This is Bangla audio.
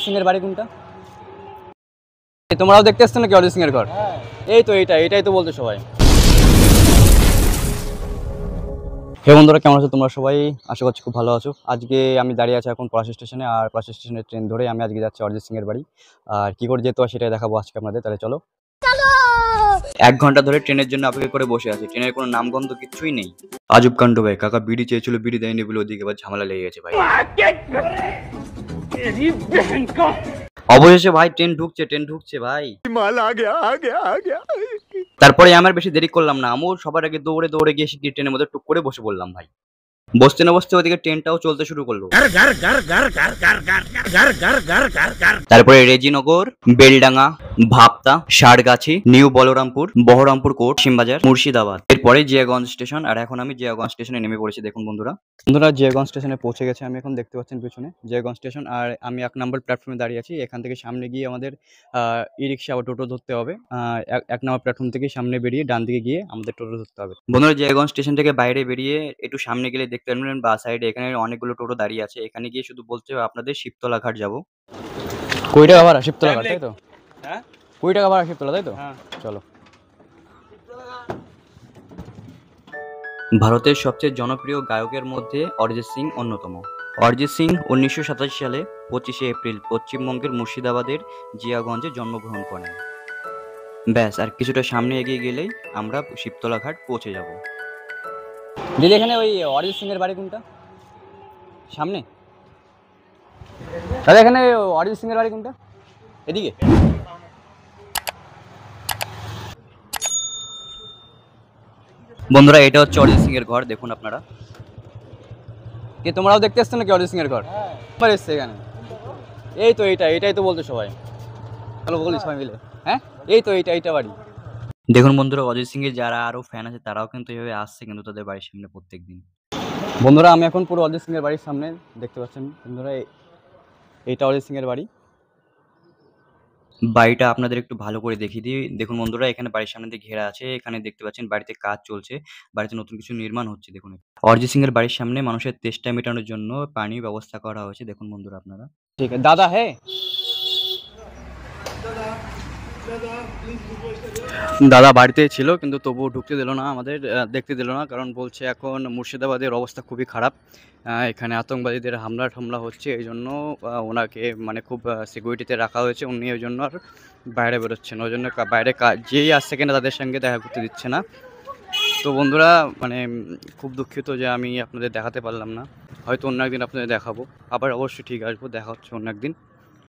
সিং এর বাড়ি কোনটা? তোমরাও দেখতে আসছো নাকি অরিজিৎ সিং এর ঘর? এই তো এটাই তো বলতো সবাই। হে বন্ধুরা, কেমন আছো তোমরা সবাই? আশা করছি খুব ভালো আছো। আজকে আমি দাঁড়িয়ে আছি এখন পলাশ স্টেশনে, আর পলাশ স্টেশনের ট্রেন ধরে আমি আজকে যাচ্ছি অরিজিৎ সিং এর বাড়ি। আর কি করে যেতে হয় সেটাই দেখাবো আজকে আপনাদের। তাহলে চলো। 1 ঘন্টা ধরে ট্রেনের জন্য অপেক্ষা করে বসে আছি, ট্রেনের কোনো নামগন্ধ কিচ্ছুই নেই। আজব কাণ্ড ভাই, কাকা বিড়ি চেয়েছিল, বিড়ি দেয়নি বলে ওদিকে আবার ঝামেলা লেগে গেছে ভাই। অবশেষে ভাই ট্রেন ঢুকছে ভাই। মাল আ গয়া। তারপরে আমার বেশি দেরি করলাম না, আমিও সবার আগে দৌড়ে গিয়ে ট্রেনের মধ্যে টুক করে বসে পড়লাম ভাই। বসতে না বসতে ওদিকে ট্রেনটাও চলতে শুরু করলো। তারপরে রেজিনগর, বেলডাঙ্গা, ভাবতা, ষাড়গাছি, নিউ বলরামপুর, বহরমপুর কোর্ট, সিমবাজার, মুর্শিদাবাদ, এরপরে জিয়াগঞ্জ স্টেশন। আর এখন আমি জিয়াগঞ্জ স্টেশনে নেমে পড়েছি। দেখুন বন্ধুরা জিয়াগঞ্জ স্টেশনে পৌঁছে গেছে। আমি এখন দেখতে পাচ্ছেন পিছনে জিয়াগঞ্জ স্টেশন, আর আমি 1 নম্বর প্ল্যাটফর্মে দাঁড়িয়ে আছি। এখান থেকে সামনে গিয়ে আমাদের ই রিক্সা বা টোটো ধরতে হবে। 1 নম্বর প্ল্যাটফর্ম থেকে সামনে বেরিয়ে ডান দিকে গিয়ে আমাদের টোটো ধরতে হবে। বন্ধুরা জিয়াগঞ্জ স্টেশন থেকে বাইরে বেরিয়ে একটু সামনে গেলে দেখতে পারবেন বা সাইডে এখানে অনেকগুলো টোটো দাঁড়িয়ে আছে। এখানে গিয়ে শুধু বলতে হবে আপনাদের শিবতলা ঘাট যাবো। 20 টাকা ভাড়া শিবতলা ঘাট, তাই তো? হ্যাঁ, 20 টাকা ভাড়া শিবতলা, তাই তো? হ্যাঁ, চলো। ভারতের সবচেয়ে জনপ্রিয় গায়কের মধ্যে অরিজিৎ সিং অন্যতম। অরিজিৎ সিং 1987 সালে 25শে এপ্রিল পশ্চিমবঙ্গের মুর্শিদাবাদের জিয়াগঞ্জে জন্মগ্রহণ করেন। ব্যাস, আর কিছুটা সামনে এগিয়ে গেলেই আমরা শিবতলা ঘাট পৌঁছে যাব। দিদি, এখানে ওই অরিজিৎ সিং এর বাড়ি কোনটা? সামনে। দাদা, এখানে অরিজিৎ সিং এর বাড়ি কোনটা? এদিকে। বন্ধুরা, এটা হচ্ছে অরিজিৎ সিং এর ঘর। দেখুন আপনারা। কি তোমরাও দেখতে আসছো নাকি অরিজিৎ সিং এর ঘর? হ্যাঁ, এসছে এখানে। এই তো এটাই তো বলতো সবাই। চলো বলি সবাই মিলে। হ্যাঁ, এই তো এইটা বাড়ি। দেখুন বন্ধুরা, অরিজিৎ সিং এর যারা আরো ফ্যান আছে তারাও কিন্তু এইভাবে আসছে কিন্তু তাদের বাড়ির সামনে প্রত্যেকদিন। বন্ধুরা, আমি এখন পুরো অরিজিৎ সিং এর বাড়ির সামনে। দেখতে পাচ্ছেন বন্ধুরা, এইটা অরিজিৎ সিং এর বাড়ি। বাড়িটা আপনাদের একটু ভালো করে দেখিয়ে দিই। দেখুন বন্ধুরা, এখানে বাড়ির সামনে দিয়ে ঘেরা আছে। এখানে দেখতে পাচ্ছেন বাড়িতে কাজ চলছে, বাড়িতে নতুন কিছু নির্মাণ হচ্ছে। দেখুন, অরিজিৎ সিং এর বাড়ির সামনে মানুষের তেষ্টা মেটানোর জন্য পানির ব্যবস্থা করা হয়েছে। দেখুন বন্ধুরা আপনারা। ঠিক আছে দাদা। হ্যাঁ, দাদা বাড়িতে ছিল কিন্তু তবুও ঢুকতে দিল না আমাদের, দেখতে দিল না, কারণ বলছে এখন মুর্শিদাবাদের অবস্থা খুবই খারাপ। এখানে আতঙ্কবাদীদের হামলা হচ্ছে, এই জন্য ওনাকে মানে খুব সিকিউরিটিতে রাখা হয়েছে। উনি ওই জন্য আর বাইরে বেরোচ্ছেন, ওই জন্য বাইরে যেই আসছে কিনা তাদের সঙ্গে দেখা করতে দিচ্ছে না। তো বন্ধুরা, মানে খুব দুঃখিত যে আমি আপনাদের দেখাতে পারলাম না। হয়তো অন্য একদিন আপনাদের দেখাবো, আবার অবশ্যই ঠিক আসবো, দেখা হচ্ছে অন্য একদিন।